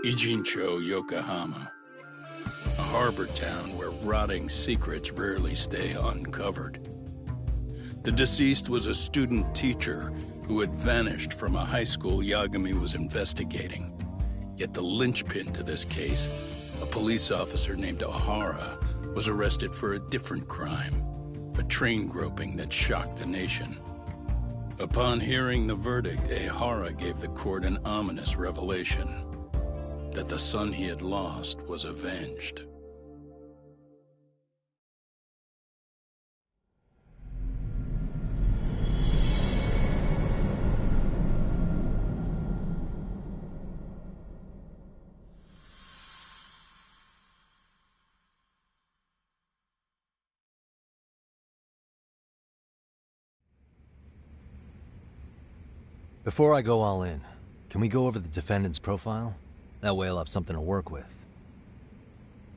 Ijincho, Yokohama, a harbor town where rotting secrets rarely stay uncovered. The deceased was a student teacher who had vanished from a high school Yagami was investigating. Yet the linchpin to this case, a police officer named Ohara, was arrested for a different crime, a train groping that shocked the nation. Upon hearing the verdict, Ohara gave the court an ominous revelation: that the son he had lost was avenged. Before I go all in, can we go over the defendant's profile? That way I'll have something to work with.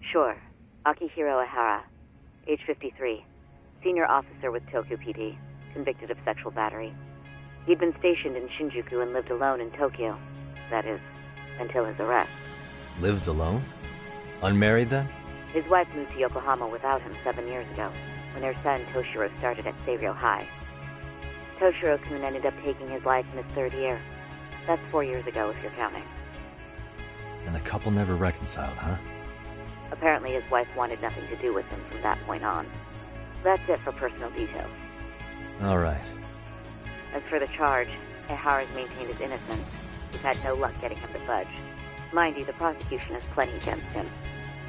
Sure. Akihiro Ihara, age 53, senior officer with Tokyo PD, convicted of sexual battery. He'd been stationed in Shinjuku and lived alone in Tokyo. That is, until his arrest. Lived alone? Unmarried then? His wife moved to Yokohama without him 7 years ago, when their son Toshiro started at Seiryo High. Toshiro-kun ended up taking his life in his 3rd year. That's 4 years ago, if you're counting. And the couple never reconciled, huh? Apparently his wife wanted nothing to do with him from that point on. That's it for personal details. All right. As for the charge, Ihara's maintained his innocence. We've had no luck getting him to budge. Mind you, the prosecution has plenty against him.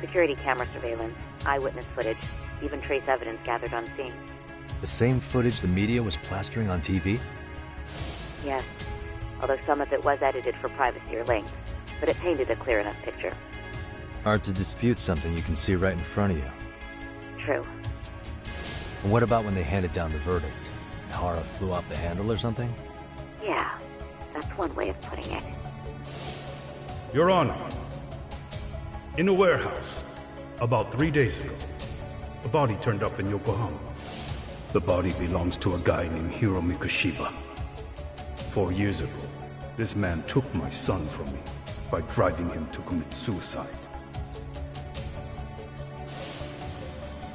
Security camera surveillance, eyewitness footage, even trace evidence gathered on scene. The same footage the media was plastering on TV? Yes, although some of it was edited for privacy or length, but it painted a clear enough picture. Hard to dispute something you can see right in front of you. True. And what about when they handed down the verdict? Ihara flew off the handle or something? Yeah, that's one way of putting it. Your Honor, in a warehouse, about 3 days ago, a body turned up in Yokohama. The body belongs to a guy named Hiro Mikoshiba. 4 years ago, this man took my son from me by driving him to commit suicide.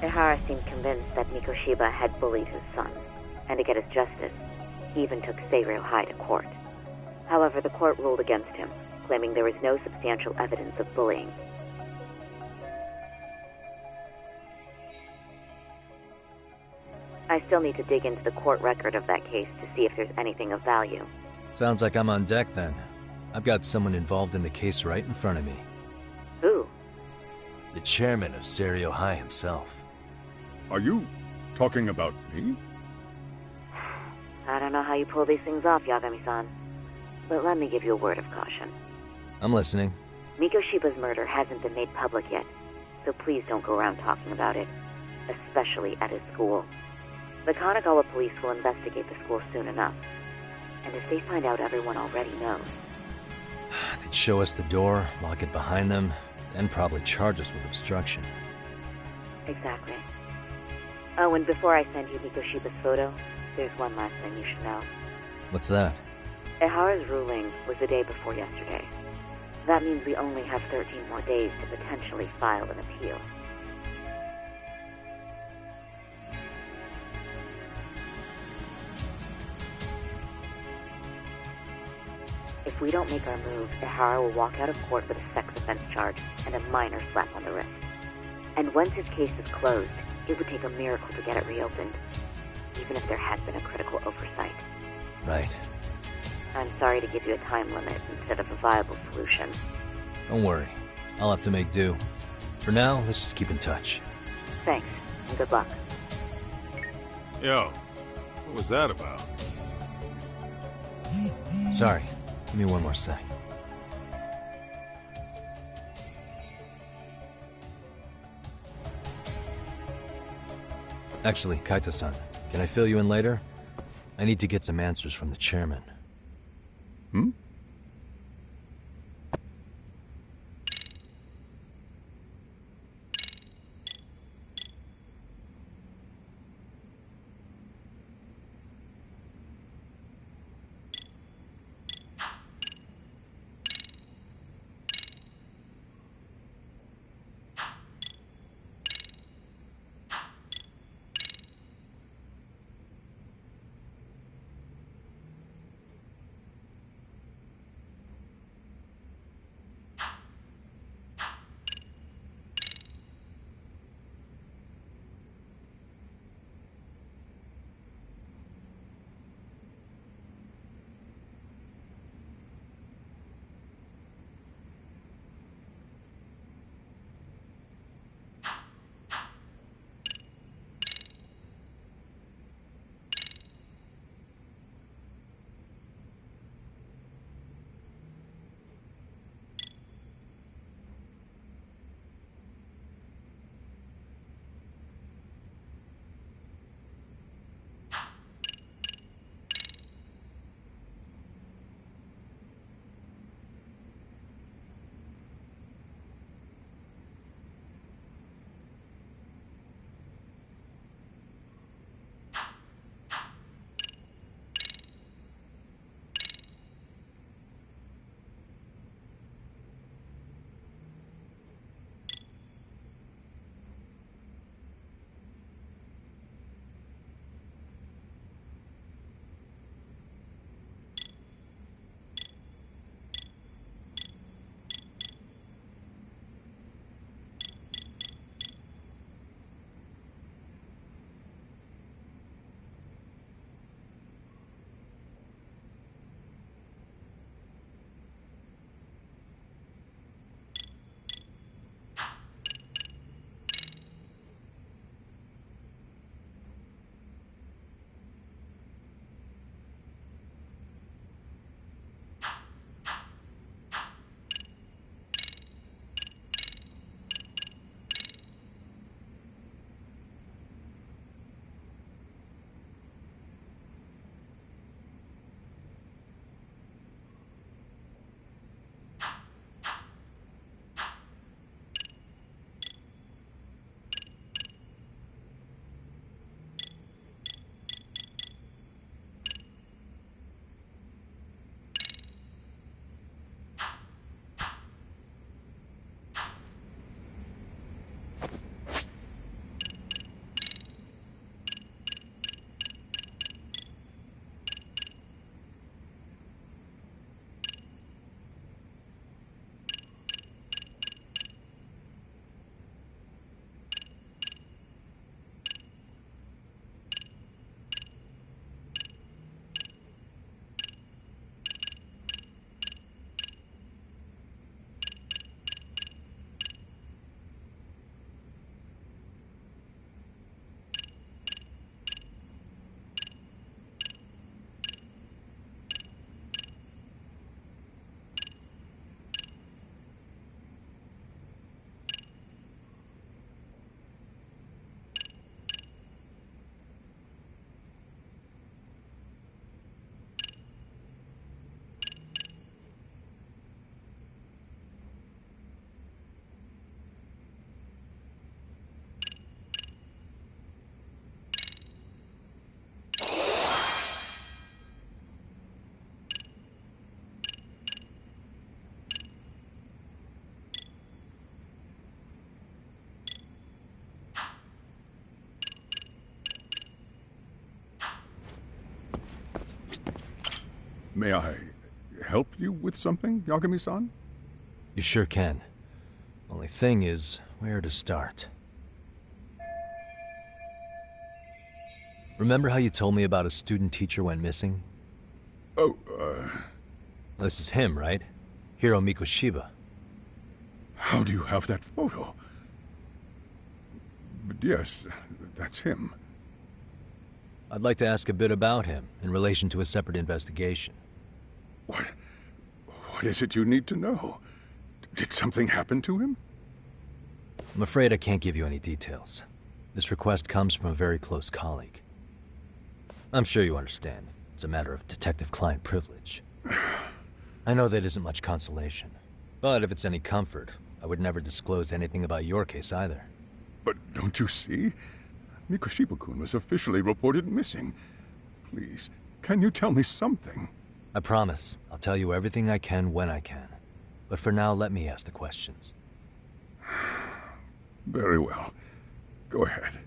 Ihara seemed convinced that Mikoshiba had bullied his son, and to get his justice, he even took Seiryo High to court. However, the court ruled against him, claiming there was no substantial evidence of bullying. I still need to dig into the court record of that case to see if there's anything of value. Sounds like I'm on deck then. I've got someone involved in the case right in front of me. Who? The chairman of Seiryo High himself. Are you talking about me? I don't know how you pull these things off, Yagami-san. But let me give you a word of caution. I'm listening. Mikoshiba's murder hasn't been made public yet, so please don't go around talking about it, especially at his school. The Kanagawa police will investigate the school soon enough, and if they find out everyone already knows... They'd show us the door, lock it behind them, then probably charge us with obstruction. Exactly. Oh, and before I send you Mikoshiba's photo, there's one last thing you should know. What's that? Ihara's ruling was the day before yesterday. That means we only have 13 more days to potentially file an appeal. If we don't make our move, Ihara will walk out of court with a sex offense charge and a minor slap on the wrist. And once his case is closed, it would take a miracle to get it reopened, even if there had been a critical oversight. Right. I'm sorry to give you a time limit instead of a viable solution. Don't worry. I'll have to make do. For now, let's just keep in touch. Thanks, and good luck. Yo, what was that about? Sorry. Give me one more sec. Actually, Kaito-san, can I fill you in later? I need to get some answers from the chairman. Hmm? May I help you with something, Yagami-san? You sure can. Only thing is, where to start? Remember how you told me about a student teacher went missing? Oh, This is him, right? Hiro Mikoshiba. how do you have that photo? But yes, that's him. I'd like to ask a bit about him in relation to a separate investigation. What is it you need to know? Did something happen to him? I'm afraid I can't give you any details. This request comes from a very close colleague. I'm sure you understand. It's a matter of detective-client privilege. I know that isn't much consolation. But if it's any comfort, I would never disclose anything about your case either. But don't you see? Mikoshiba-kun was officially reported missing. Please, can you tell me something? I promise. I'll tell you everything I can when I can. But for now, let me ask the questions. Very well. Go ahead.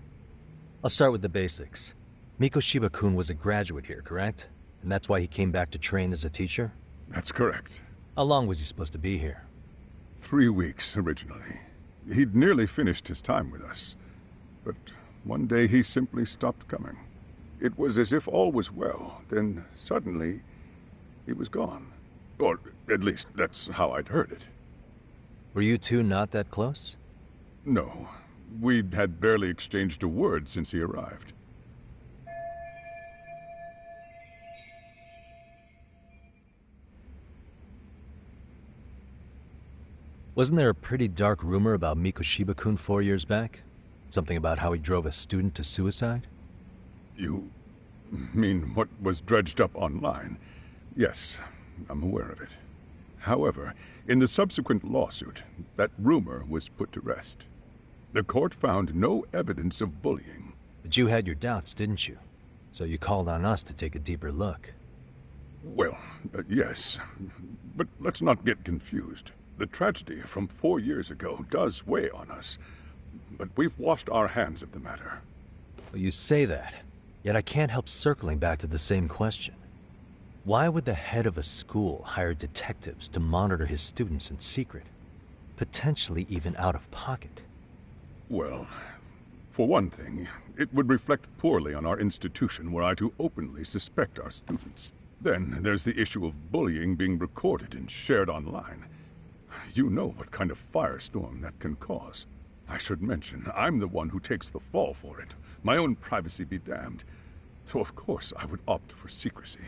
I'll start with the basics. Mikoshiba-kun was a graduate here, correct? And that's why he came back to train as a teacher? That's correct. How long was he supposed to be here? 3 weeks, originally. He'd nearly finished his time with us. But one day he simply stopped coming. It was as if all was well, then suddenly he was gone. Or at least that's how I'd heard it. Were you two not that close? No, we'd had barely exchanged a word since he arrived. Wasn't there a pretty dark rumor about Mikoshiba-kun 4 years back? Something about how he drove a student to suicide? You mean what was dredged up online? Yes, I'm aware of it. However, in the subsequent lawsuit, that rumor was put to rest. The court found no evidence of bullying. But you had your doubts, didn't you? So you called on us to take a deeper look. Well, yes. But let's not get confused. The tragedy from 4 years ago does weigh on us. But we've washed our hands of the matter. Well, you say that, yet I can't help circling back to the same question. Why would the head of a school hire detectives to monitor his students in secret? Potentially even out of pocket. Well, for one thing, it would reflect poorly on our institution were I to openly suspect our students. Then there's the issue of bullying being recorded and shared online. You know what kind of firestorm that can cause. I should mention, I'm the one who takes the fall for it. My own privacy be damned. So of course I would opt for secrecy.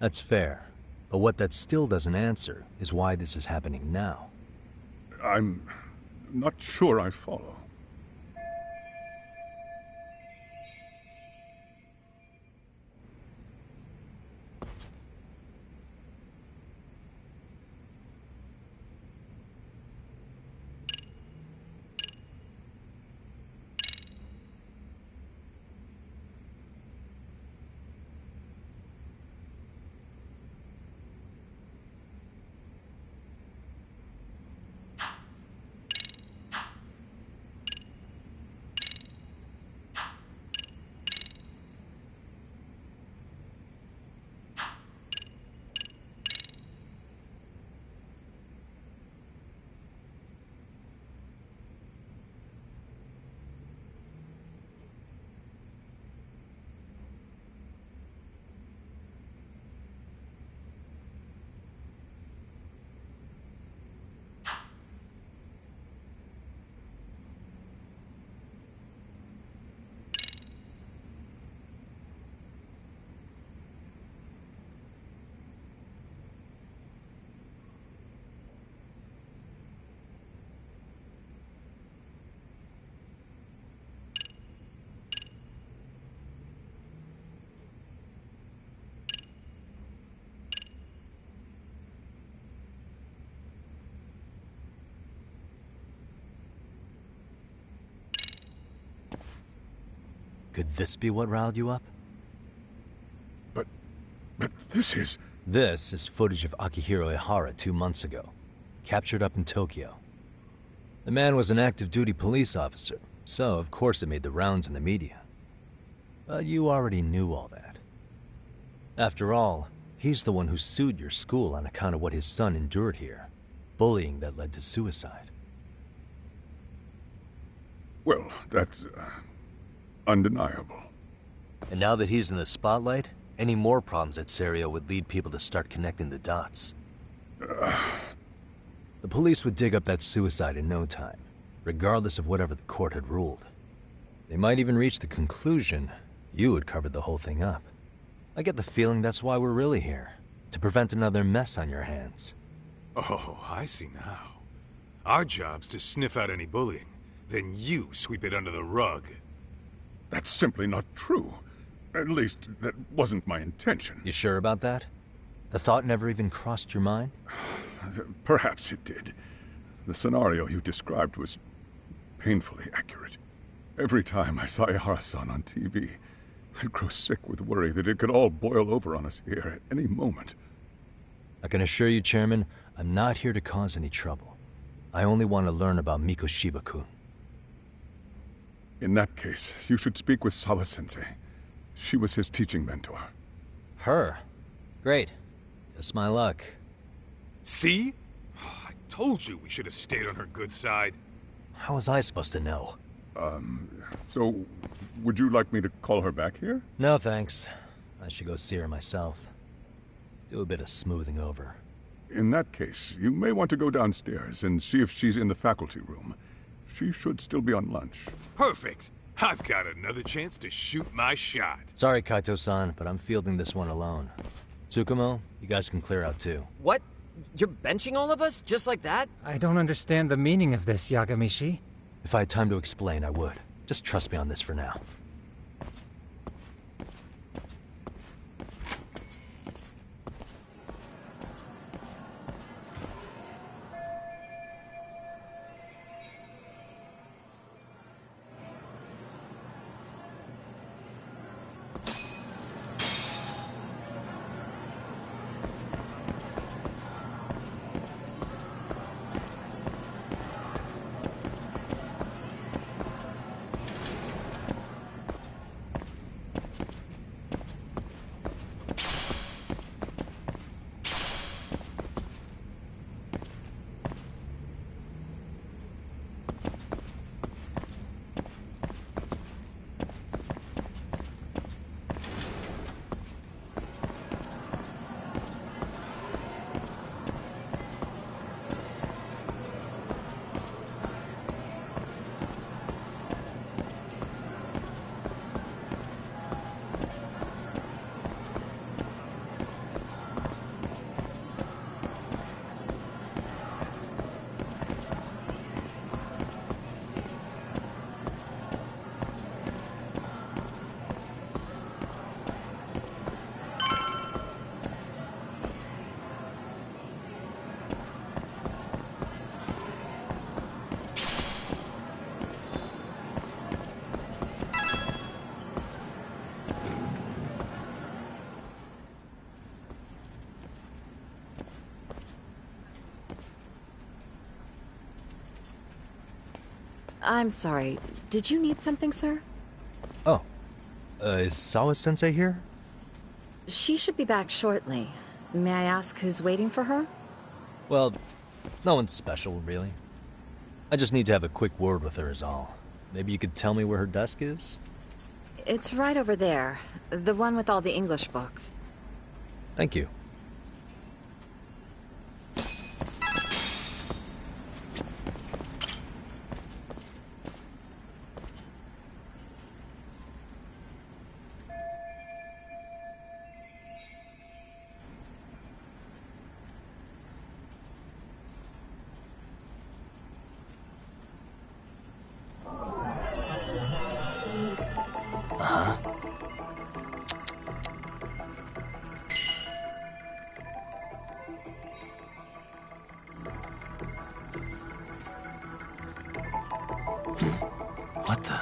That's fair. But what that still doesn't answer is why this is happening now. I'm not sure I follow. Could this be what riled you up? But this is... This is footage of Akihiro Ihara 2 months ago, captured up in Tokyo. The man was an active duty police officer, so of course it made the rounds in the media. But you already knew all that. After all, He's the one who sued your school on account of what his son endured here. Bullying that led to suicide. Well, that's undeniable. And now that he's in the spotlight, any more problems at Serio would lead people to start connecting the dots. The police would dig up that suicide in no time, regardless of whatever the court had ruled. They might even reach the conclusion you had covered the whole thing up. I get the feeling that's why we're really here, to prevent another mess on your hands. Oh, I see now. Our job's to sniff out any bullying, then you sweep it under the rug. That's simply not true. At least, that wasn't my intention. You sure about that? The thought never even crossed your mind? Perhaps it did. The scenario you described was painfully accurate. Every time I saw Ihara-san on TV, I'd grow sick with worry that it could all boil over on us here at any moment. I can assure you, Chairman, I'm not here to cause any trouble. I only want to learn about Mikoshiba-kun. In that case, you should speak with Sawa-sensei. She was his teaching mentor. Her? Great. That's my luck. See? I told you we should have stayed on her good side. How was I supposed to know? So, would you like me to call her back here? No, thanks. I should go see her myself. Do a bit of smoothing over. In that case, you may want to go downstairs and see if she's in the faculty room. She should still be on lunch. Perfect. I've got another chance to shoot my shot. Sorry, Kaito-san, but I'm fielding this one alone. Tsukumo, you guys can clear out too. What? You're benching all of us? Just like that? I don't understand the meaning of this, Yagamishi. If I had time to explain, I would. Just trust me on this for now. I'm sorry. Did you need something, sir? Oh. Is Sawa-sensei here? She should be back shortly. May I ask who's waiting for her? Well, no one's special, really. I just need to have a quick word with her is all. Maybe you could tell me where her desk is? It's right over there. The one with all the English books. Thank you. What the?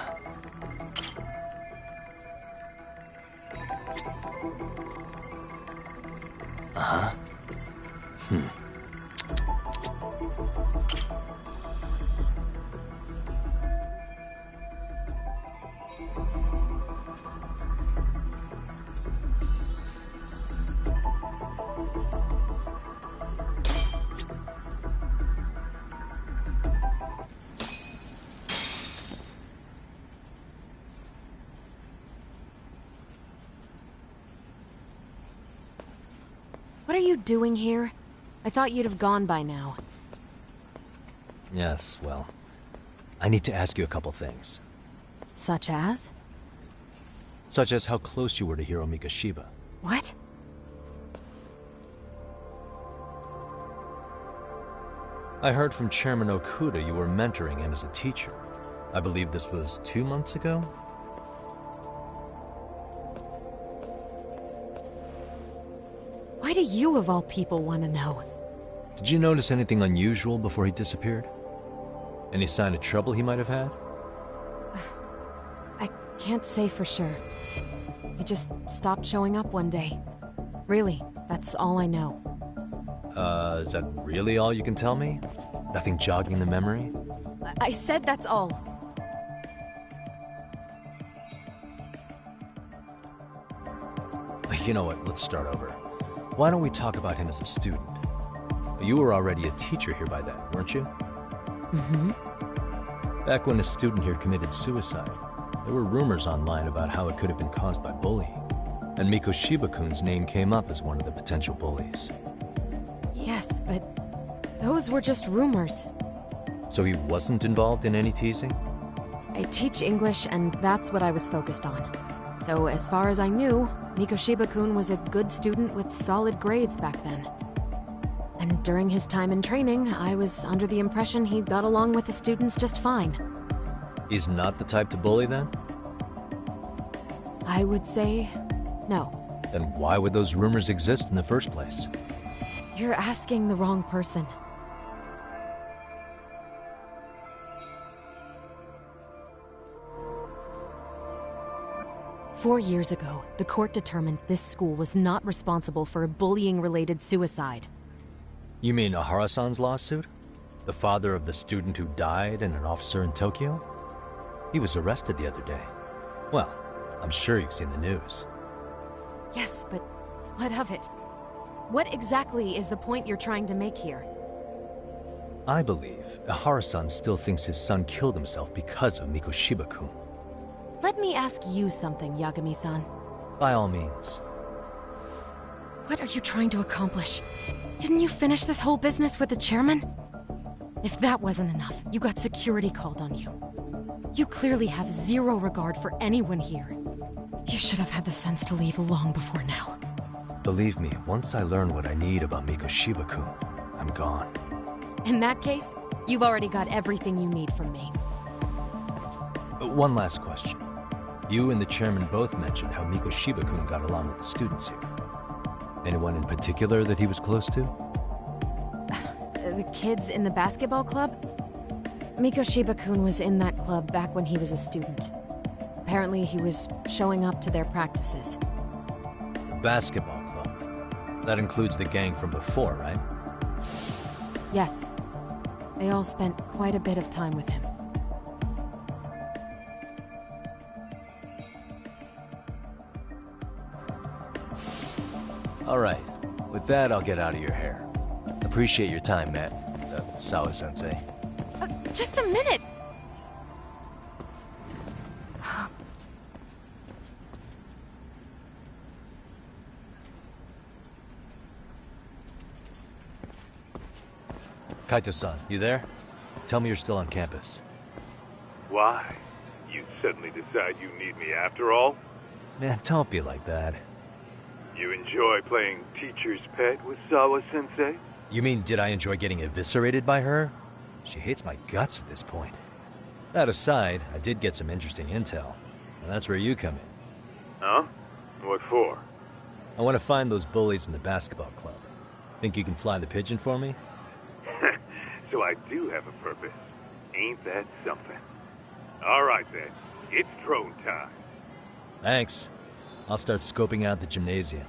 Uh-huh. What are you doing here? I thought you'd have gone by now. Yes, well, I need to ask you a couple things. Such as? Such as how close you were to Hiro Mikoshiba. What? I heard from Chairman Okuda you were mentoring him as a teacher. I believe this was 2 months ago? Why do you, of all people, want to know? Did you notice anything unusual before he disappeared? Any sign of trouble he might have had? I can't say for sure. He just stopped showing up one day. Really, that's all I know. Is that really all you can tell me? Nothing jogging the memory? I said that's all. You know what, let's start over. Why don't we talk about him as a student? You were already a teacher here by then, weren't you? Mm-hmm. Back when a student here committed suicide, there were rumors online about how it could have been caused by bullying. And Mikoshiba-kun's name came up as one of the potential bullies. Yes, but those were just rumors. So he wasn't involved in any teasing? I teach English, and that's what I was focused on. So as far as I knew, Mikoshiba-kun was a good student with solid grades back then. And during his time in training, I was under the impression he got along with the students just fine. He's not the type to bully then? I would say no. Then why would those rumors exist in the first place? You're asking the wrong person. Four years ago, the court determined this school was not responsible for a bullying-related suicide. You mean Ahara-san's lawsuit? The father of the student who died and an officer in Tokyo? He was arrested the other day. Well, I'm sure you've seen the news. Yes, but what of it? What exactly is the point you're trying to make here? I believe Ahara-san still thinks his son killed himself because of Mikoshiba-kun. Let me ask you something, Yagami-san. By all means. What are you trying to accomplish? Didn't you finish this whole business with the chairman? If that wasn't enough, you got security called on you. You clearly have zero regard for anyone here. You should have had the sense to leave long before now. Believe me, once I learn what I need about Mikoshiba-kun, I'm gone. In that case, you've already got everything you need from me. One last question. You and the chairman both mentioned how Mikoshiba-kun got along with the students here. Anyone in particular that he was close to? The kids in the basketball club? Mikoshiba-kun was in that club back when he was a student. Apparently he was showing up to their practices. The basketball club? That includes the gang from before, right? Yes. They all spent quite a bit of time with him. All right. With that, I'll get out of your hair. Appreciate your time, Matt. Sawa-sensei. Just a minute! Kaito-san, you there? Tell me you're still on campus. Why? You suddenly decide you need me after all? Man, don't be like that. You enjoy playing teacher's pet with Sawa-sensei? You mean, did I enjoy getting eviscerated by her? She hates my guts at this point. That aside, I did get some interesting intel. And that's where you come in. Huh? What for? I want to find those bullies in the basketball club. Think you can fly the pigeon for me? So I do have a purpose. Ain't that something? All right then, it's drone time. Thanks. I'll start scoping out the gymnasium.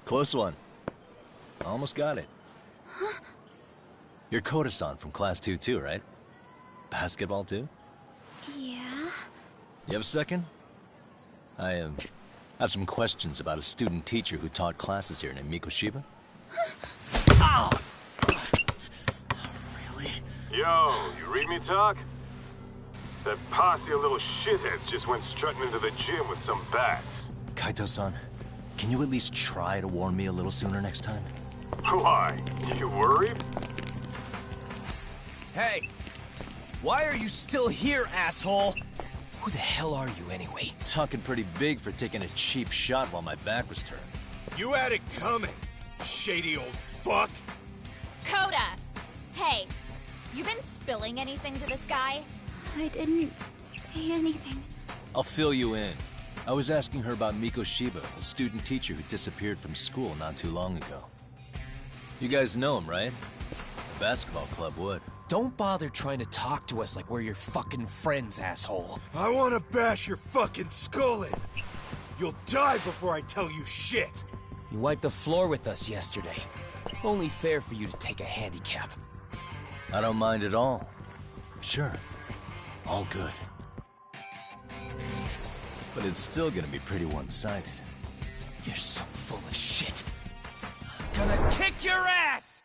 Close one. Almost got it. Huh? You're Koda-san from Class 2 too, right? Basketball too? Yeah? You have a second? I have some questions about a student teacher who taught classes here named Mikoshiba. Ow! Really? Yo, you read me talk? That posse of little shitheads just went strutting into the gym with some bats. Kaito-san, can you at least try to warn me a little sooner next time? Why? You worried? Hey! Why are you still here, asshole? Who the hell are you, anyway? Talking pretty big for taking a cheap shot while my back was turned. You had it coming, shady old fuck! Coda! Hey, you been spilling anything to this guy? I didn't say anything. I'll fill you in. I was asking her about Mikoshiba, a student teacher who disappeared from school not too long ago. You guys know him, right? The basketball club would. Don't bother trying to talk to us like we're your fucking friends, asshole. I want to bash your fucking skull in. You'll die before I tell you shit. You wiped the floor with us yesterday. Only fair for you to take a handicap. I don't mind at all. Sure. All good. But it's still gonna be pretty one-sided. You're so full of shit. I'm gonna kick your ass!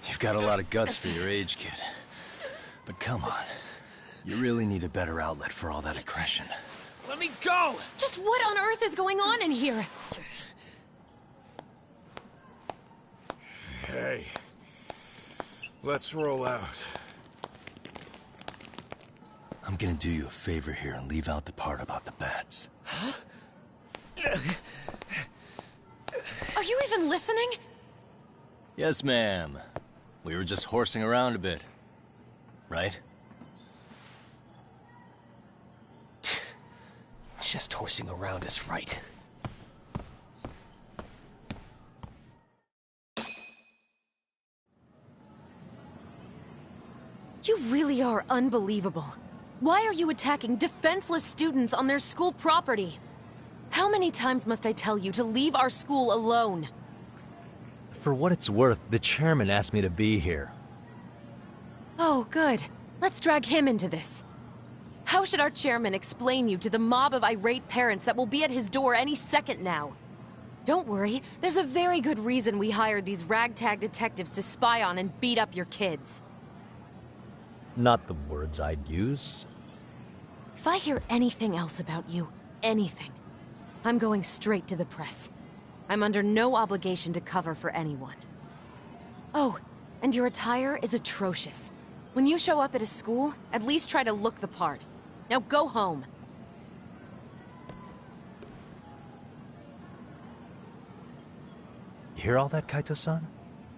You've got a lot of guts for your age, kid. But come on. You really need a better outlet for all that aggression. Let me go! Just what on earth is going on in here? Hey, let's roll out. I'm gonna do you a favor here and leave out the part about the bats. Huh? Are you even listening? Yes, ma'am. We were just horsing around a bit. Right? Just horsing around is right. You really are unbelievable. Why are you attacking defenseless students on their school property? How many times must I tell you to leave our school alone? For what it's worth, the chairman asked me to be here. Oh, good. Let's drag him into this. How should our chairman explain you to the mob of irate parents that will be at his door any second now? Don't worry, there's a very good reason we hired these ragtag detectives to spy on and beat up your kids. Not the words I'd use. If I hear anything else about you, anything, I'm going straight to the press. I'm under no obligation to cover for anyone. Oh, and your attire is atrocious. When you show up at a school, at least try to look the part. Now go home. You hear all that, Kaito-san?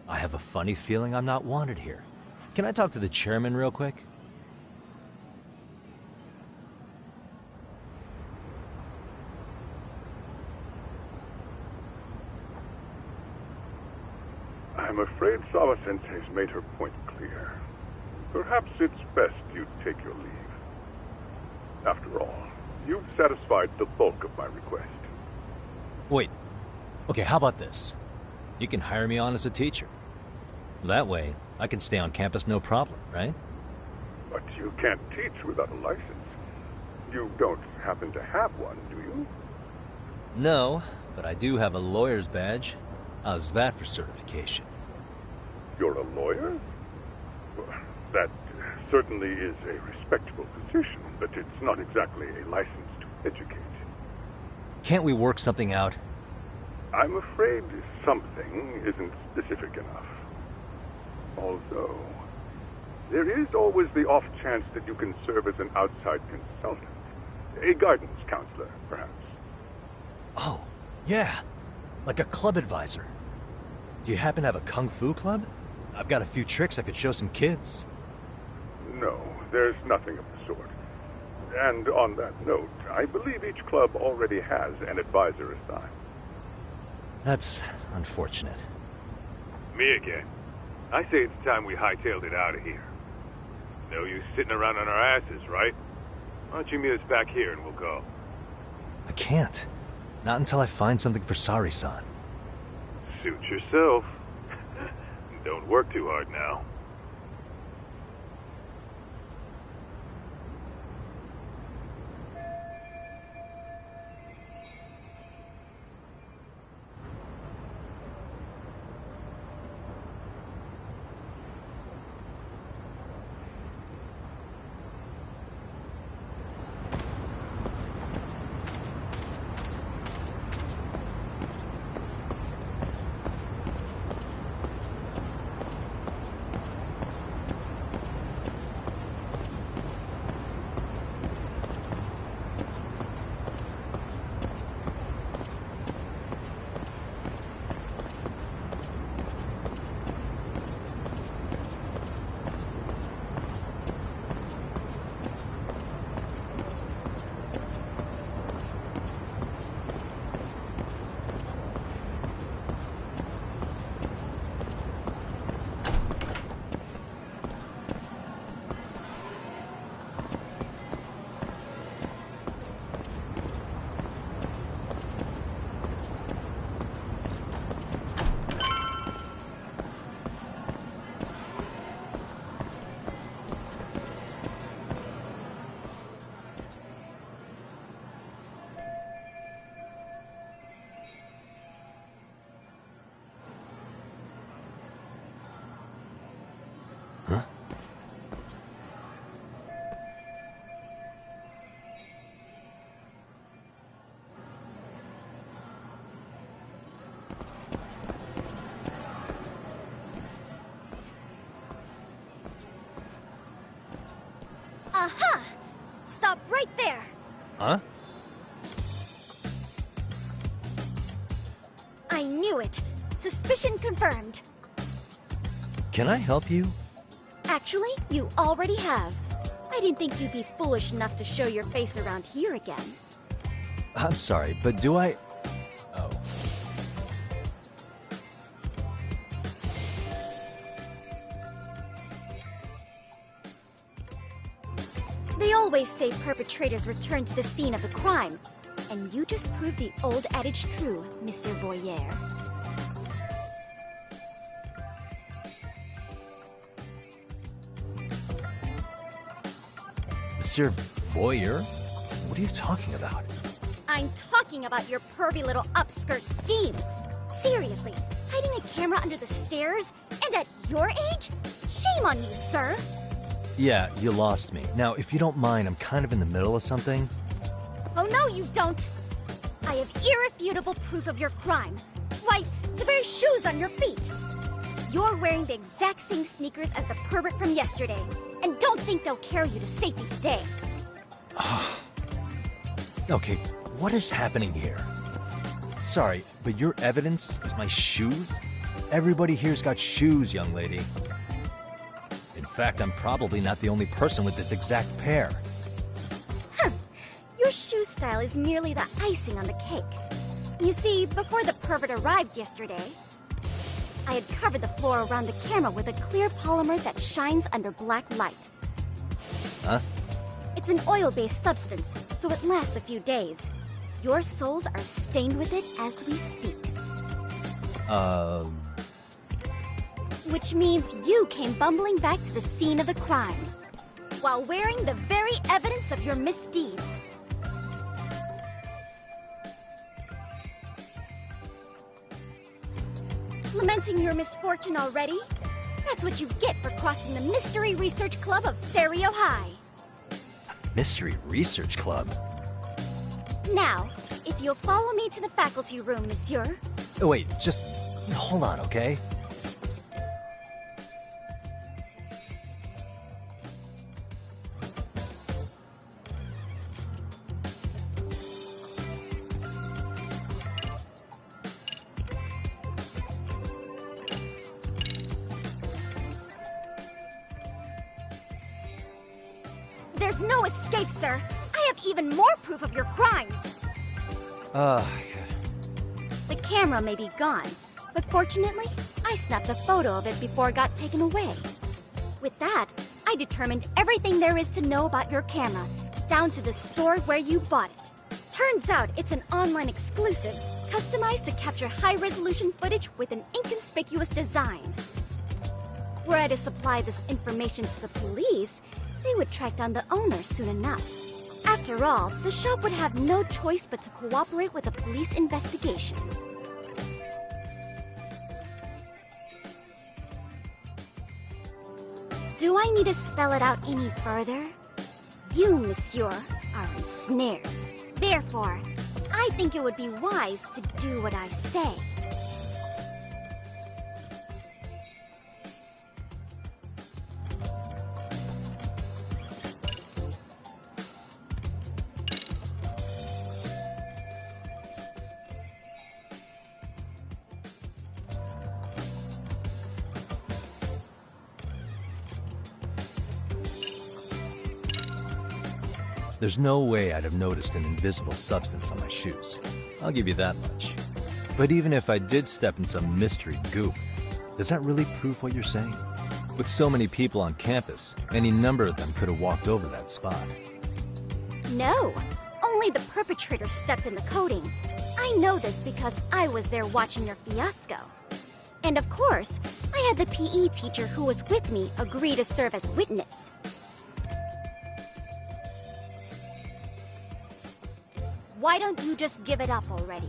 I have a funny feeling I'm not wanted here. Can I talk to the chairman real quick? I'm afraid Sawa-sensei's made her point clear. perhaps it's best you take your leave. After all, you've satisfied the bulk of my request. Wait. Okay, how about this? You can hire me on as a teacher. That way, I can stay on campus no problem, right? But you can't teach without a license. You don't happen to have one, do you? No, but I do have a lawyer's badge. How's that for certification? You're a lawyer? Well, that certainly is a respectable position, but it's not exactly a license to educate. Can't we work something out? I'm afraid something isn't specific enough. Although, there is always the off chance that you can serve as an outside consultant. A guidance counselor, perhaps. Oh, yeah. Like a club advisor. Do you happen to have a kung fu club? I've got a few tricks I could show some kids. No, there's nothing of the sort. And on that note, I believe each club already has an advisor assigned. That's unfortunate. Me again. I say it's time we hightailed it out of here. No use sitting around on our asses, right? Why don't you meet us back here and we'll go? I can't. Not until I find something for Sari-san. Suit yourself. Don't work too hard now. Aha! Stop right there! Huh? I knew it. Suspicion confirmed. Can I help you? Actually, you already have. I didn't think you'd be foolish enough to show your face around here again. I'm sorry, but do I... Oh. They always say perpetrators return to the scene of the crime. And you just proved the old adage true, Monsieur Boyer. Monsieur Voyeur? What are you talking about? I'm talking about your pervy little upskirt scheme. Seriously, hiding a camera under the stairs? And at your age? Shame on you, sir! Yeah, you lost me. Now, if you don't mind, I'm kind of in the middle of something. Oh no, you don't! I have irrefutable proof of your crime. Why, the very shoes on your feet! You're wearing the exact same sneakers as the pervert from yesterday. And don't think they'll carry you to safety today. Okay, what is happening here? Sorry, but your evidence is my shoes? Everybody here's got shoes, young lady. In fact, I'm probably not the only person with this exact pair. Huh. Your shoe style is merely the icing on the cake. You see, before the pervert arrived yesterday... I had covered the floor around the camera with a clear polymer that shines under black light. Huh? It's an oil-based substance, so it lasts a few days. Your souls are stained with it as we speak. Which means you came bumbling back to the scene of the crime, while wearing the very evidence of your misdeeds. Lamenting your misfortune already? That's what you get for crossing the Mystery Research Club of Serio High. Mystery Research Club? Now, if you'll follow me to the faculty room, monsieur. Oh, wait, just hold on, okay? There's no escape, sir. I have even more proof of your crimes. The camera may be gone, but fortunately, I snapped a photo of it before it got taken away. With that, I determined everything there is to know about your camera, down to the store where you bought it. Turns out it's an online exclusive, customized to capture high-resolution footage with an inconspicuous design. Were I to supply this information to the police, they would track down the owner soon enough. After all, the shop would have no choice but to cooperate with a police investigation. Do I need to spell it out any further? You, monsieur, are ensnared. Therefore, I think it would be wise to do what I say. There's no way I'd have noticed an invisible substance on my shoes. I'll give you that much. But even if I did step in some mystery goop, does that really prove what you're saying? With so many people on campus, any number of them could have walked over that spot. No, only the perpetrator stepped in the coating. I know this because I was there watching your fiasco. And of course, I had the PE teacher who was with me agree to serve as witness. Why don't you just give it up already?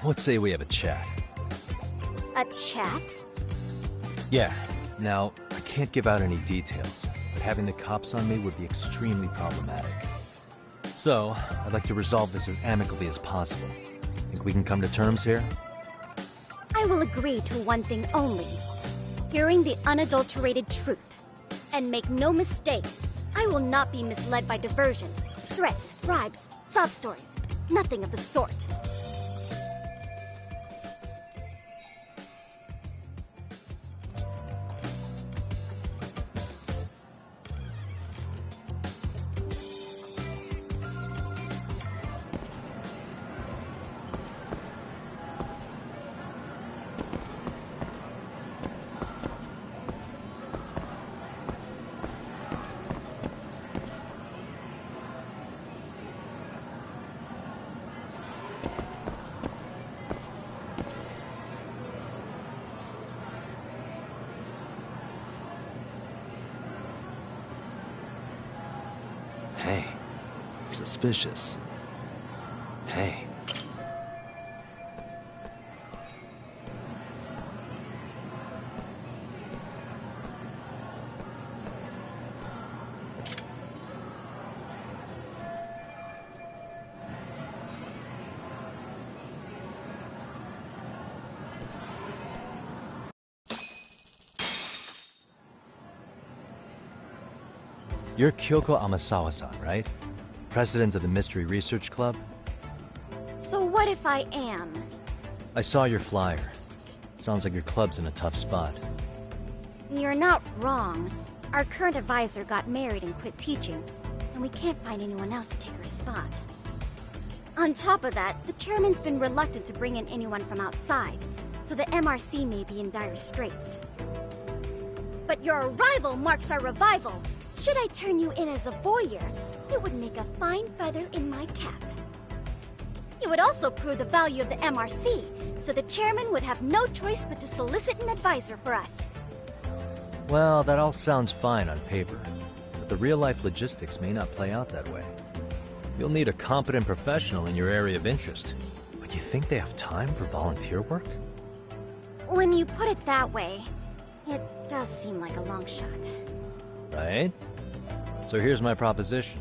Let's say we have a chat. A chat? Yeah. Now, I can't give out any details, but having the cops on me would be extremely problematic. So, I'd like to resolve this as amicably as possible. Think we can come to terms here? I will agree to one thing only. Hearing the unadulterated truth. And make no mistake, I will not be misled by diversion, threats, bribes, sob stories. Nothing of the sort. Hey. Suspicious. Hey. You're Kyoko Amasawa-san, right? President of the Mystery Research Club? So what if I am? I saw your flyer. Sounds like your club's in a tough spot. You're not wrong. Our current advisor got married and quit teaching. and we can't find anyone else to take her spot. On top of that, the chairman's been reluctant to bring in anyone from outside, so the MRC may be in dire straits. But your arrival marks our revival. Should I turn you in as a voyeur, it would make a fine feather in my cap. It would also prove the value of the MRC, so the chairman would have no choice but to solicit an advisor for us. Well, that all sounds fine on paper, but the real-life logistics may not play out that way. You'll need a competent professional in your area of interest, but you think they have time for volunteer work? When you put it that way, it does seem like a long shot. Right? So here's my proposition.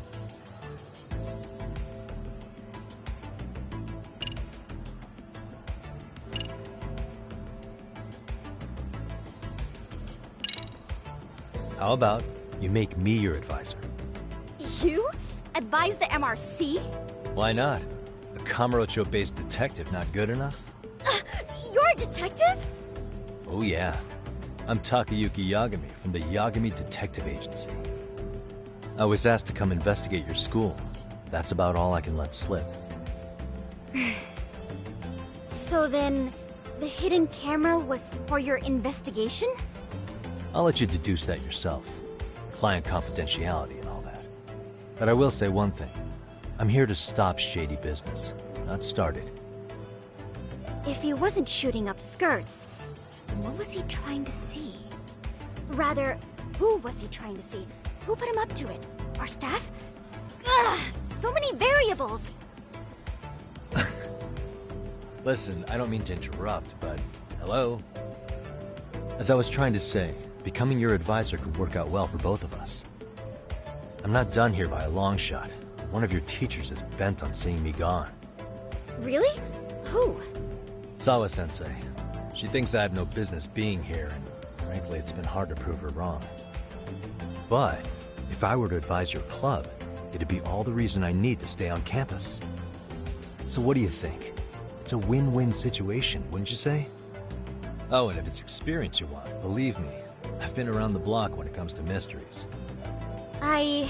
How about you make me your advisor? You? Advise the MRC? Why not? A Kamurocho-based detective not good enough? You're a detective? Oh yeah. I'm Takayuki Yagami from the Yagami Detective Agency. I was asked to come investigate your school. That's about all I can let slip. So then, the hidden camera was for your investigation? I'll let you deduce that yourself. Client confidentiality and all that. But I will say one thing. I'm here to stop shady business, not start it. If he wasn't shooting up skirts, then what was he trying to see? Rather, who was he trying to see? Who put him up to it? Our staff? Ugh, so many variables! Listen, I don't mean to interrupt, but hello? As I was trying to say, becoming your advisor could work out well for both of us. I'm not done here by a long shot. One of your teachers is bent on seeing me gone. Really? Who? Sawa-sensei. She thinks I have no business being here, and frankly, it's been hard to prove her wrong. But if I were to advise your club, it'd be all the reason I need to stay on campus. So what do you think? It's a win-win situation, wouldn't you say? Oh, and if it's experience you want, believe me, I've been around the block when it comes to mysteries. I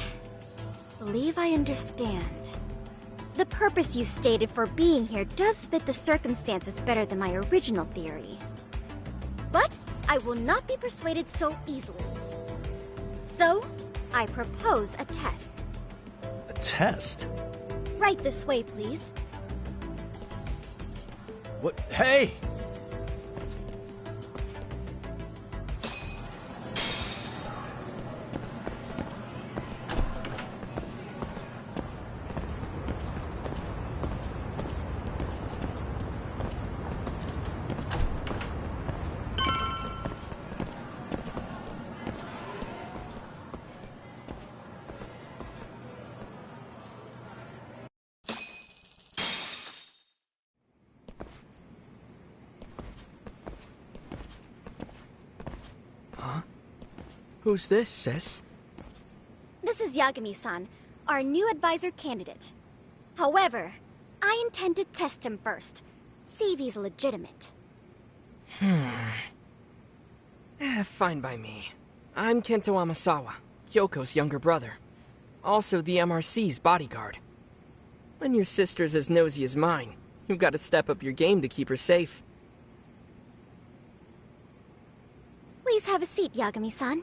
believe I understand. The purpose you stated for being here does fit the circumstances better than my original theory. But I will not be persuaded so easily. So, I propose a test. A test? Right this way, please. What? Hey! Who's this, sis? This is Yagami-san, our new advisor candidate. However, I intend to test him first, see if he's legitimate. Fine by me. I'm Kento Amasawa, Kyoko's younger brother. Also the MRC's bodyguard. When your sister's as nosy as mine, you've got to step up your game to keep her safe. Please have a seat, Yagami-san.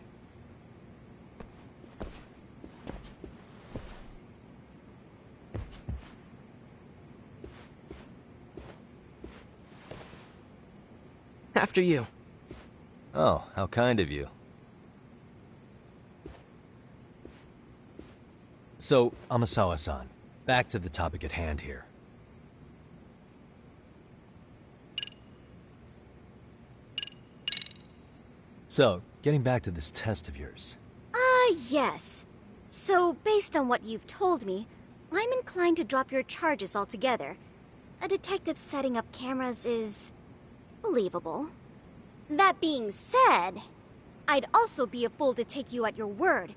After you. Oh, how kind of you. So, Amasawa-san, back to the topic at hand here. So, getting back to this test of yours. Yes. So, based on what you've told me, I'm inclined to drop your charges altogether. A detective setting up cameras is believable. That being said, I'd also be a fool to take you at your word.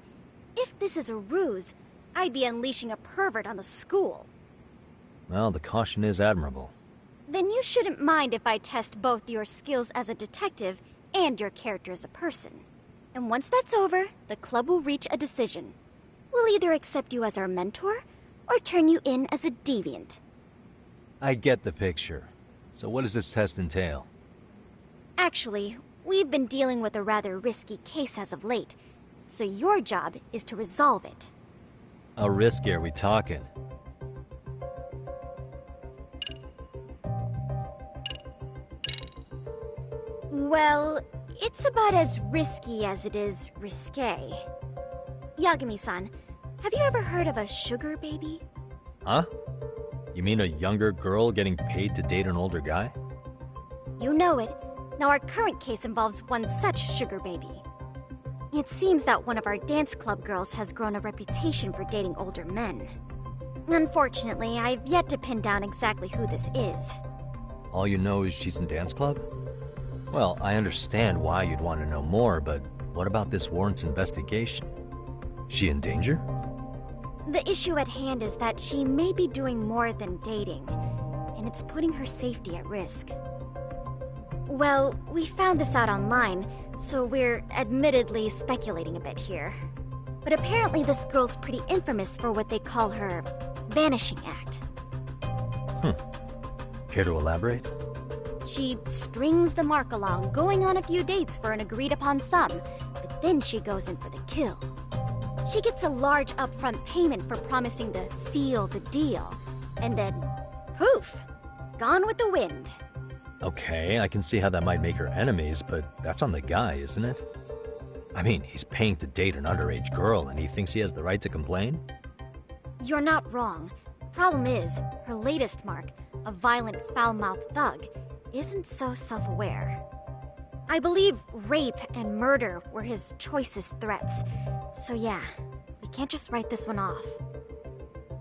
If this is a ruse, I'd be unleashing a pervert on the school. Well, the caution is admirable. Then you shouldn't mind if I test both your skills as a detective and your character as a person. And once that's over, the club will reach a decision. we'll either accept you as our mentor or turn you in as a deviant. I get the picture. So what does this test entail? Actually, we've been dealing with a rather risky case as of late, so your job is to resolve it. How risky are we talking? Well, it's about as risky as it is risque. Yagami-san, have you ever heard of a sugar baby? Huh? You mean a younger girl getting paid to date an older guy? You know it. Now our current case involves one such sugar baby. It seems that one of our dance club girls has grown a reputation for dating older men. Unfortunately, I've yet to pin down exactly who this is. All you know is she's in dance club? Well, I understand why you'd want to know more, but what about this warrants investigation? Is she in danger? The issue at hand is that she may be doing more than dating, and it's putting her safety at risk. Well, we found this out online, so we're admittedly speculating a bit here. But apparently this girl's pretty infamous for what they call her vanishing act. Care to elaborate? She strings the mark along, going on a few dates for an agreed-upon sum, but then she goes in for the kill. She gets a large upfront payment for promising to seal the deal, and then, poof, gone with the wind. Okay, I can see how that might make her enemies, but that's on the guy, isn't it? I mean, he's paying to date an underage girl, and he thinks he has the right to complain? You're not wrong. Problem is, her latest mark, a violent, foul-mouthed thug, isn't so self-aware. I believe rape and murder were his choicest threats. So yeah, we can't just write this one off.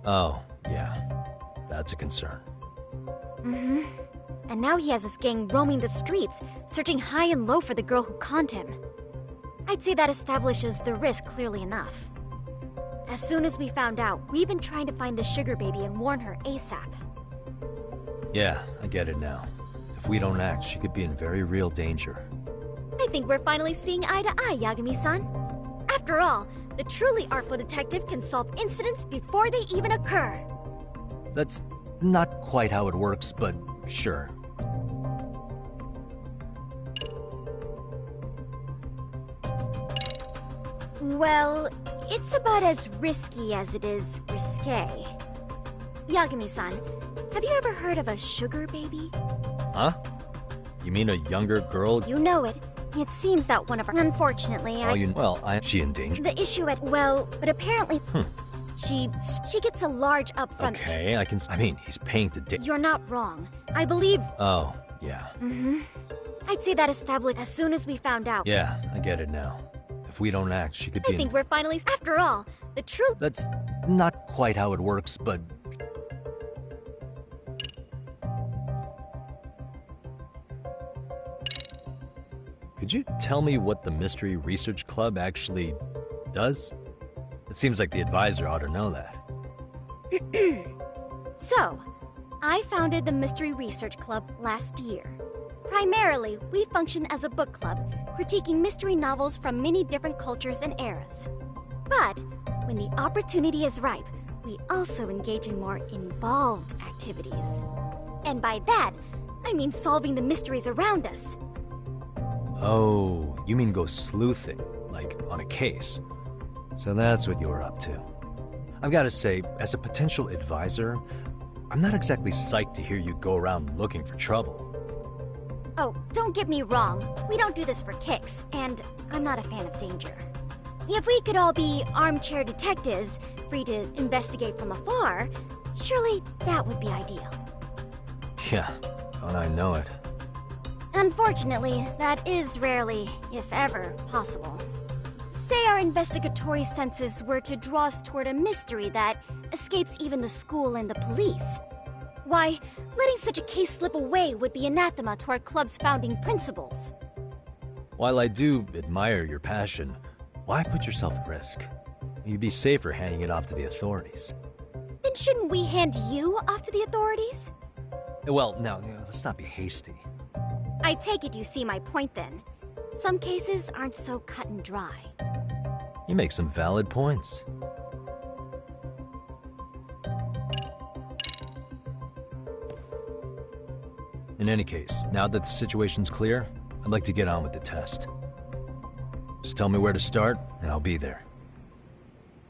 Oh, yeah. That's a concern. Mm-hmm. And now he has his gang roaming the streets, searching high and low for the girl who conned him. I'd say that establishes the risk clearly enough. As soon as we found out, we've been trying to find the sugar baby and warn her ASAP. Yeah, I get it now. If we don't act, she could be in very real danger. I think we're finally seeing eye to eye, Yagami-san. After all, the truly artful detective can solve incidents before they even occur. That's not quite how it works, but sure. Well, it's about as risky as it is risque. Yagami-san, have you ever heard of a sugar baby? Huh? You mean a younger girl? You know it. It seems that one of our... Unfortunately, she in danger? The issue at... Well, but apparently... She gets a large upfront... Okay, I mean, he's paying to date... You're not wrong. I believe... Oh, yeah. Mm-hmm. I'd say that established as soon as we found out. Yeah, I get it now. If we don't act, she could be I think we're finally... After all, the truth... That's not quite how it works, but... Could you tell me what the Mystery Research Club actually does? It seems like the advisor ought to know that. So, I founded the Mystery Research Club last year. Primarily, we function as a book club, critiquing mystery novels from many different cultures and eras. But, when the opportunity is ripe, we also engage in more involved activities. And by that, I mean solving the mysteries around us. Oh, you mean go sleuthing, like on a case. So that's what you're up to. I've got to say, as a potential advisor, I'm not exactly psyched to hear you go around looking for trouble. Oh, don't get me wrong. We don't do this for kicks, and I'm not a fan of danger. If we could all be armchair detectives, free to investigate from afar, surely that would be ideal. Yeah, don't I know it. Unfortunately, that is rarely, if ever, possible. Say our investigatory senses were to draw us toward a mystery that escapes even the school and the police. Why, letting such a case slip away would be anathema to our club's founding principles. While I do admire your passion, why put yourself at risk? You'd be safer handing it off to the authorities. Then shouldn't we hand you off to the authorities? Well, now, let's not be hasty. I take it you see my point then. Some cases aren't so cut and dry. You make some valid points. In any case, now that the situation's clear, I'd like to get on with the test. Just tell me where to start, and I'll be there.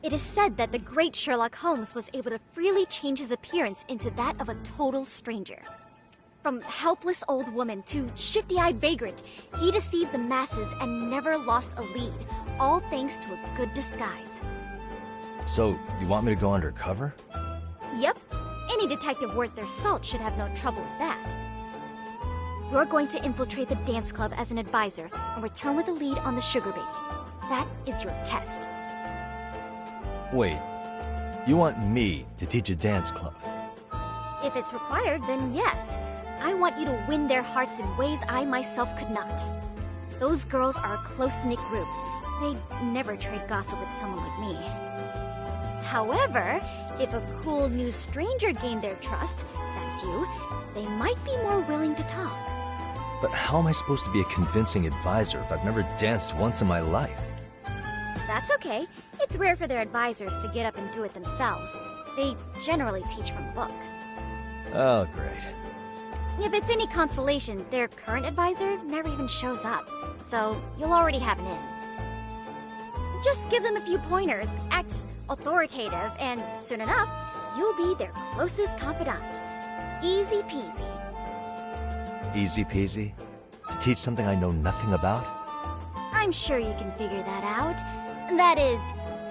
It is said that the great Sherlock Holmes was able to freely change his appearance into that of a total stranger. From helpless old woman to shifty-eyed vagrant, he deceived the masses and never lost a lead, all thanks to a good disguise. So, you want me to go undercover? Yep, any detective worth their salt should have no trouble with that. You're going to infiltrate the dance club as an advisor and return with a lead on the sugar baby. That is your test. Wait, you want me to teach a dance club? If it's required, then yes. I want you to win their hearts in ways I myself could not. Those girls are a close-knit group. They'd never trade gossip with someone like me. However, if a cool new stranger gained their trust, that's you, they might be more willing to talk. But how am I supposed to be a convincing advisor if I've never danced once in my life? That's okay. It's rare for their advisors to get up and do it themselves. They generally teach from a book. Oh, great. If it's any consolation, their current advisor never even shows up, so you'll already have an in. Just give them a few pointers, act authoritative, and soon enough, you'll be their closest confidant. Easy peasy. Easy peasy? To teach something I know nothing about? I'm sure you can figure that out. That is,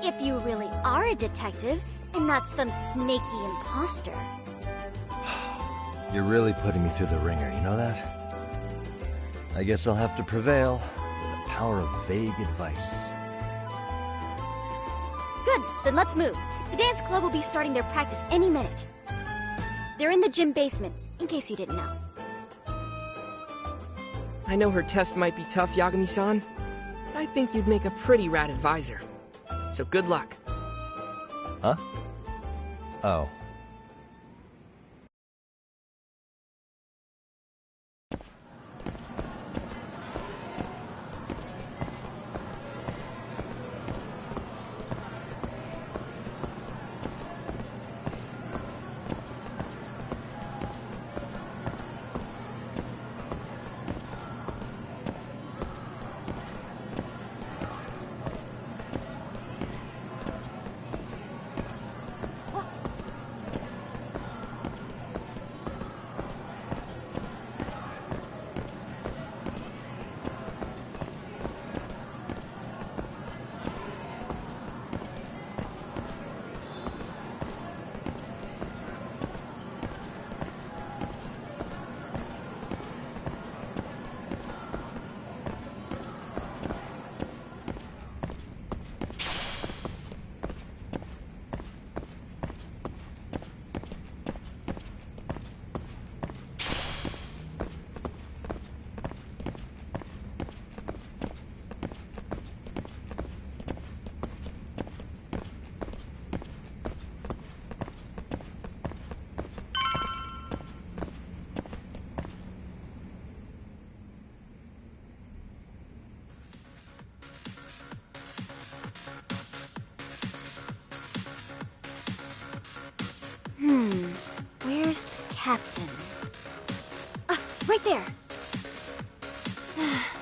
if you really are a detective and not some snaky imposter. You're really putting me through the ringer, you know that? I guess I'll have to prevail with the power of vague advice. Good, then let's move. The dance club will be starting their practice any minute. They're in the gym basement, in case you didn't know. I know her test might be tough, Yagami-san, but I think you'd make a pretty rad advisor. So good luck. Huh? Oh. Where's the captain? Ah, right there!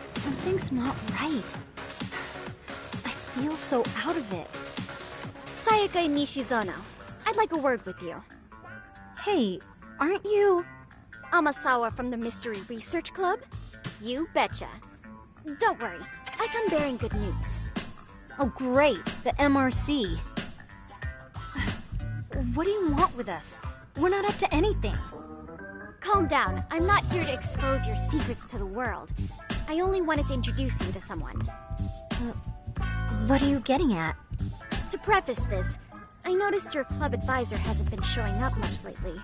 Something's not right. I feel so out of it. Sayaka Nishizono, I'd like a word with you. Hey, aren't you... Amasawa from the Mystery Research Club? You betcha. Don't worry, I come bearing good news. Oh great, the MRC. What do you want with us? We're not up to anything. Calm down. I'm not here to expose your secrets to the world. I only wanted to introduce you to someone. What are you getting at? To preface this, I noticed your club advisor hasn't been showing up much lately.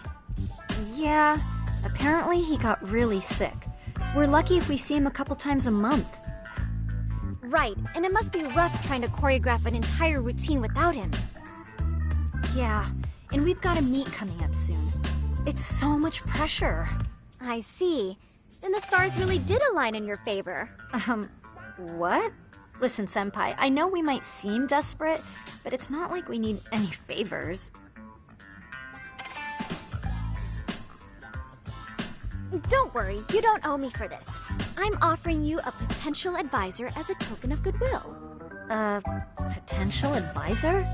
Yeah, apparently he got really sick. We're lucky if we see him a couple times a month. Right, and it must be rough trying to choreograph an entire routine without him. Yeah, and we've got a meet coming up soon. It's so much pressure. I see. Then the stars really did align in your favor. What? Listen, Senpai, I know we might seem desperate, but it's not like we need any favors. Don't worry, you don't owe me for this. I'm offering you a potential advisor as a token of goodwill. Potential advisor?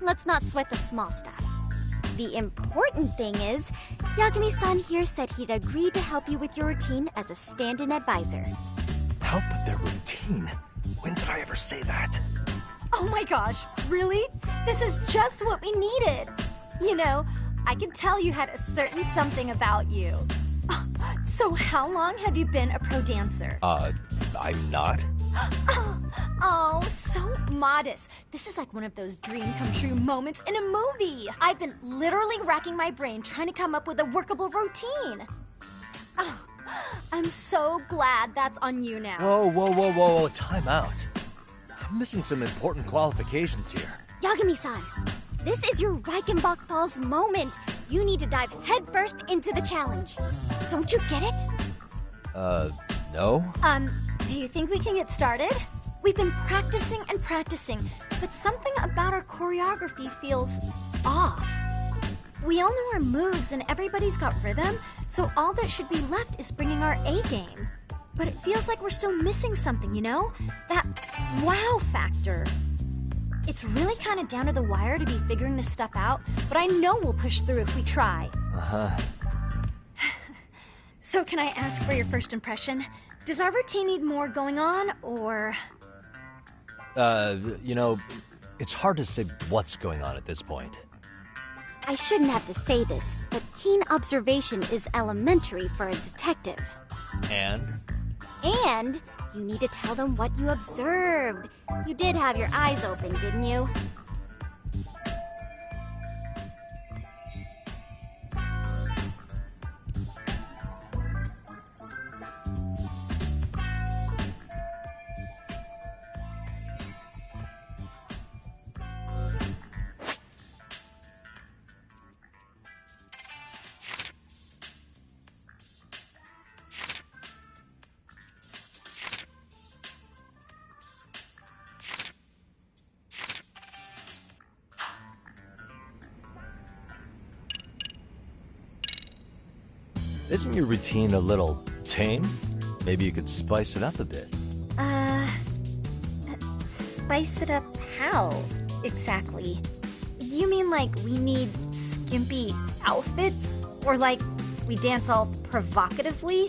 Let's not sweat the small stuff. The important thing is, Yagami-san here said he'd agreed to help you with your routine as a stand-in advisor. Help with their routine? When did I ever say that? Oh my gosh, really? This is just what we needed. You know, I could tell you had a certain something about you. So how long have you been a pro dancer? I'm not. Oh, so modest. This is like one of those dream come true moments in a movie. I've been literally racking my brain trying to come up with a workable routine. Oh, I'm so glad that's on you now. Whoa, time out. I'm missing some important qualifications here. Yagami-san, this is your Reichenbach Falls moment. You need to dive headfirst into the challenge. Don't you get it? No? Do you think we can get started? We've been practicing and practicing, but something about our choreography feels off. We all know our moves and everybody's got rhythm, so all that should be left is bringing our A game. But it feels like we're still missing something, you know? That wow factor. It's really kind of down to the wire to be figuring this stuff out, but I know we'll push through if we try. Uh-huh. So can I ask for your first impression? Does our routine need more going on, or...? You know, it's hard to say what's going on at this point. I shouldn't have to say this, but keen observation is elementary for a detective. And you need to tell them what you observed. You did have your eyes open, didn't you? Isn't your routine a little tame? Maybe you could spice it up a bit. Spice it up how, exactly? You mean like we need skimpy outfits? Or like we dance all provocatively?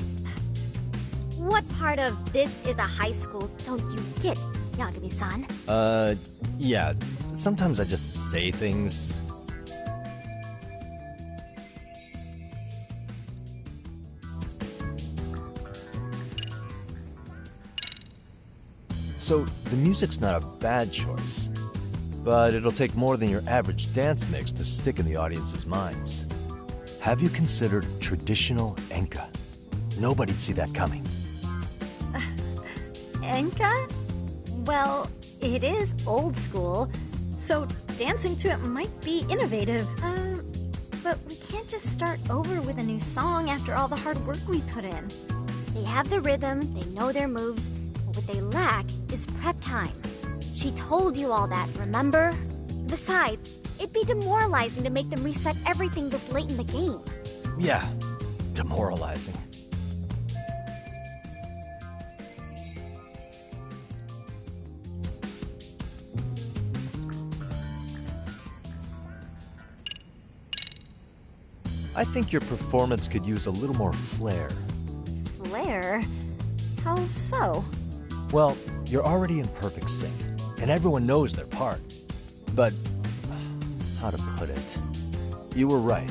What part of this is a high school don't you get, Yagami-san? Yeah. Sometimes I just say things. So, the music's not a bad choice, but it'll take more than your average dance mix to stick in the audience's minds. Have you considered traditional enka? Nobody'd see that coming. Enka? Well, it is old school, so dancing to it might be innovative. But we can't just start over with a new song after all the hard work we put in. They have the rhythm, they know their moves, but what they lack is prep time. She told you all that, remember? Besides, it'd be demoralizing to make them reset everything this late in the game. Yeah, demoralizing. I think your performance could use a little more flair. Flair? How so? Well, you're already in perfect sync, and everyone knows their part. But, how to put it? You were right.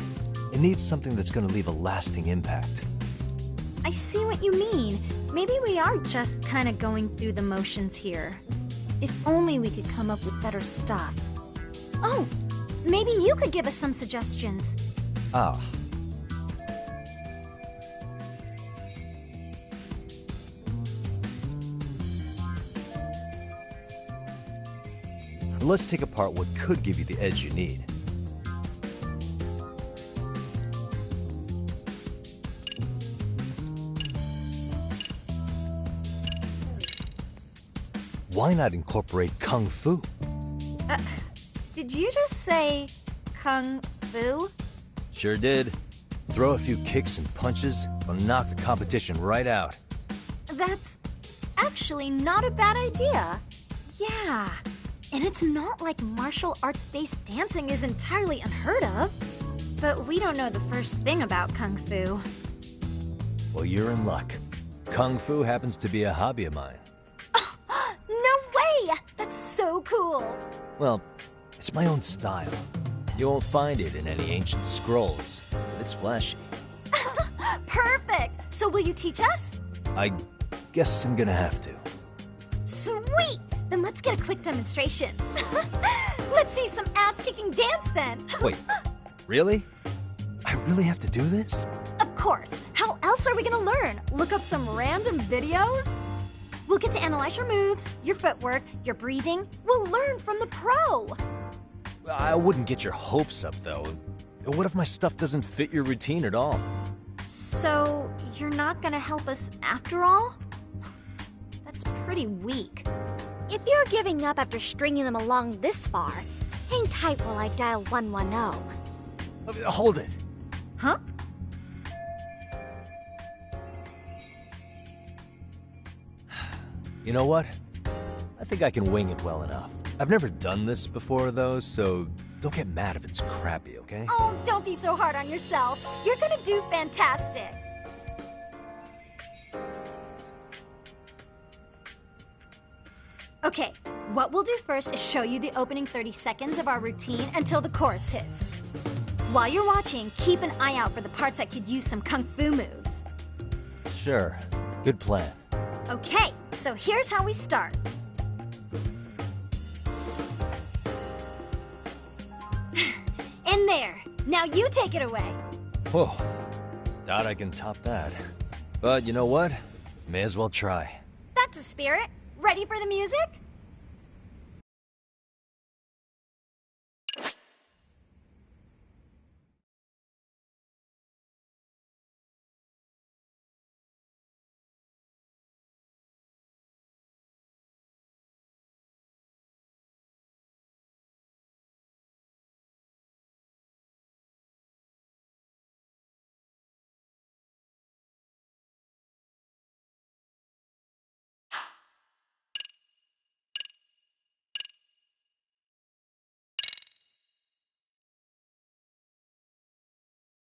It needs something that's going to leave a lasting impact. I see what you mean. Maybe we are just kind of going through the motions here. If only we could come up with better stuff. Oh, maybe you could give us some suggestions. Ah. Let's take apart what could give you the edge you need. Why not incorporate Kung Fu? Did you just say Kung Fu? Sure did. Throw a few kicks and punches, will knock the competition right out. That's actually not a bad idea. Yeah. And it's not like martial arts-based dancing is entirely unheard of. But we don't know the first thing about Kung Fu. Well, you're in luck. Kung Fu happens to be a hobby of mine. No way! That's so cool! Well, it's my own style. You won't find it in any ancient scrolls, but it's flashy. Perfect! So will you teach us? I guess I'm gonna have to. Sweet! Then let's get a quick demonstration. Let's see some ass-kicking dance then. Wait, really? I really have to do this? Of course. How else are we gonna learn? Look up some random videos? We'll get to analyze your moves, your footwork, your breathing. We'll learn from the pro. I wouldn't get your hopes up, though. What if my stuff doesn't fit your routine at all? So, you're not gonna help us after all? That's pretty weak. If you're giving up after stringing them along this far, hang tight while I dial 110. Hold it. Huh? You know what? I think I can wing it well enough. I've never done this before, though, so don't get mad if it's crappy, okay? Oh, don't be so hard on yourself. You're gonna do fantastic. Okay, what we'll do first is show you the opening 30 seconds of our routine until the chorus hits. While you're watching, keep an eye out for the parts that could use some Kung Fu moves. Sure. Good plan. Okay, so here's how we start. In there. Now you take it away. Whoa. Doubt I can top that. But you know what? May as well try. That's a spirit. Ready for the music?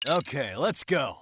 Okay, let's go.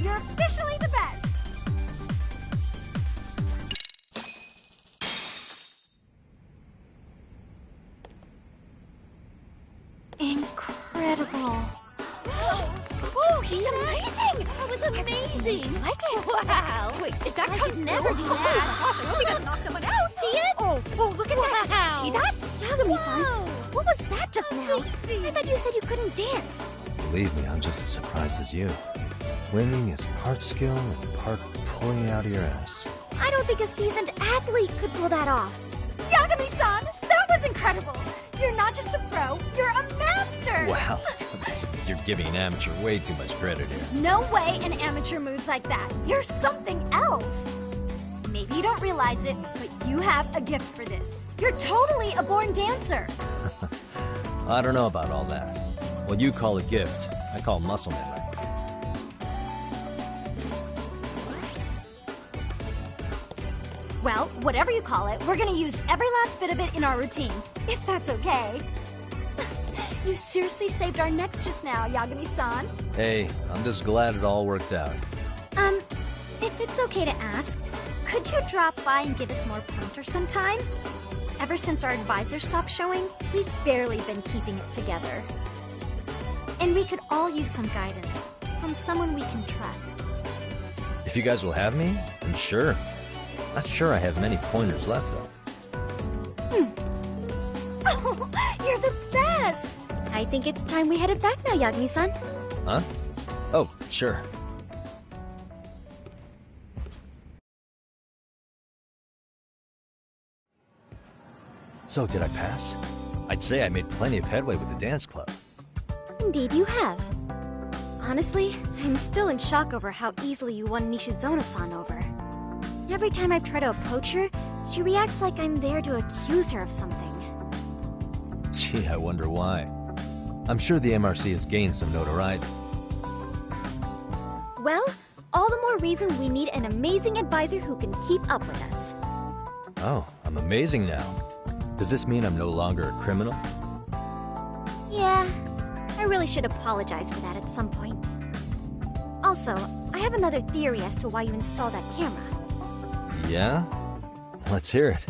You're officially the best! Incredible. Oh, he's amazing! That was amazing! Wow! Wait, is that I could never do that! Gosh, I hope he doesn't knock someone out! See it? Oh, look at that! Did you see that? Yagami-san, what was that just now? I thought you said you couldn't dance. Believe me, I'm just as surprised as you. Winning is part skill and part pulling it out of your ass. I don't think a seasoned athlete could pull that off. Yagami-san, that was incredible! You're not just a pro, you're a master! Wow, you're giving an amateur way too much credit here. No way an amateur moves like that. You're something else. Maybe you don't realize it, but you have a gift for this. You're totally a born dancer. I don't know about all that. What you call a gift, I call muscle memory. Well, whatever you call it, we're gonna use every last bit of it in our routine, if that's okay. You seriously saved our necks just now, Yagami-san. Hey, I'm just glad it all worked out. If it's okay to ask, Could you drop by and give us more pointers sometime? Ever since our advisor stopped showing, we've barely been keeping it together. And we could all use some guidance from someone we can trust. If you guys will have me, then sure. Not sure I have many pointers left, though. Oh, you're the best! I think it's time we headed back now, Yagami-san. Huh? Oh, sure. So, did I pass? I'd say I made plenty of headway with the dance club. Indeed you have. Honestly, I'm still in shock over how easily you won Nishizono-san over. Every time I try to approach her, she reacts like I'm there to accuse her of something. Gee, I wonder why. I'm sure the MRC has gained some notoriety. Well, all the more reason we need an amazing advisor who can keep up with us. Oh, I'm amazing now. Does this mean I'm no longer a criminal? Yeah, I really should apologize for that at some point. Also, I have another theory as to why you installed that camera. Yeah? Let's hear it.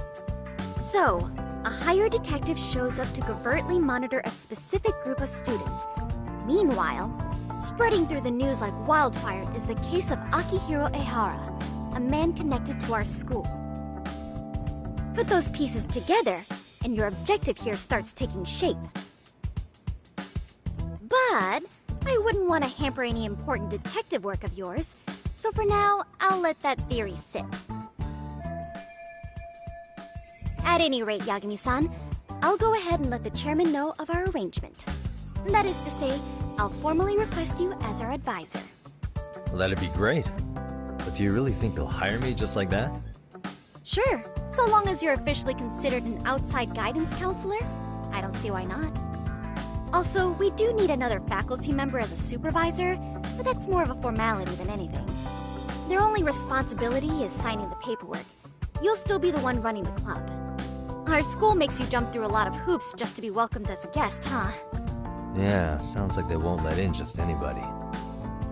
So, a hired detective shows up to covertly monitor a specific group of students. Meanwhile, spreading through the news like wildfire is the case of Akihiro Ehara, a man connected to our school. Put those pieces together, and your objective here starts taking shape. But I wouldn't want to hamper any important detective work of yours, so for now, I'll let that theory sit. At any rate, Yagami-san, I'll go ahead and let the chairman know of our arrangement. That is to say, I'll formally request you as our advisor. Well, that'd be great. But do you really think they'll hire me just like that? Sure, so long as you're officially considered an outside guidance counselor, I don't see why not. Also, we do need another faculty member as a supervisor, but that's more of a formality than anything. Their only responsibility is signing the paperwork. You'll still be the one running the club. Our school makes you jump through a lot of hoops just to be welcomed as a guest, huh? Yeah, sounds like they won't let in just anybody.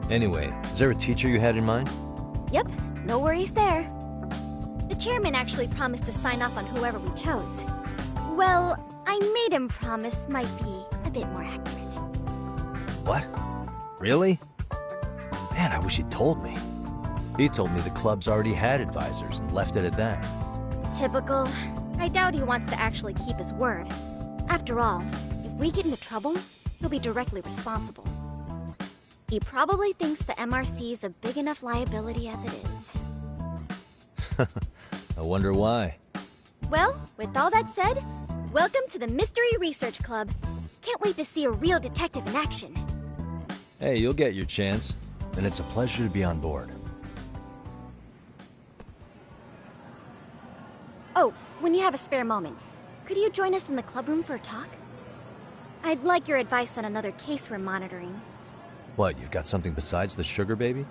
Anyway, is there a teacher you had in mind? Yep, no worries there. The chairman actually promised to sign off on whoever we chose. Well, I made him promise might be a bit more accurate. What? Really? Man, I wish he'd told me. He told me the club's already had advisors and left it at that. Typical. I doubt he wants to actually keep his word. After all, if we get into trouble, he'll be directly responsible. He probably thinks the MRC is a big enough liability as it is. I wonder why. Well, with all that said, welcome to the Mystery Research Club. Can't wait to see a real detective in action. Hey, you'll get your chance, and it's a pleasure to be on board. Oh, when you have a spare moment, could you join us in the club room for a talk? I'd like your advice on another case we're monitoring. What, you've got something besides the sugar baby?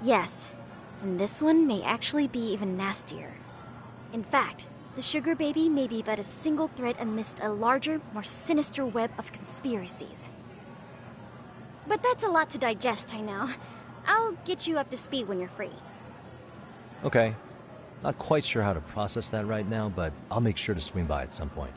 Yes, and this one may actually be even nastier. In fact, the sugar baby may be but a single thread amidst a larger, more sinister web of conspiracies. But that's a lot to digest, I know. I'll get you up to speed when you're free. Okay. Not quite sure how to process that right now, but I'll make sure to swing by at some point.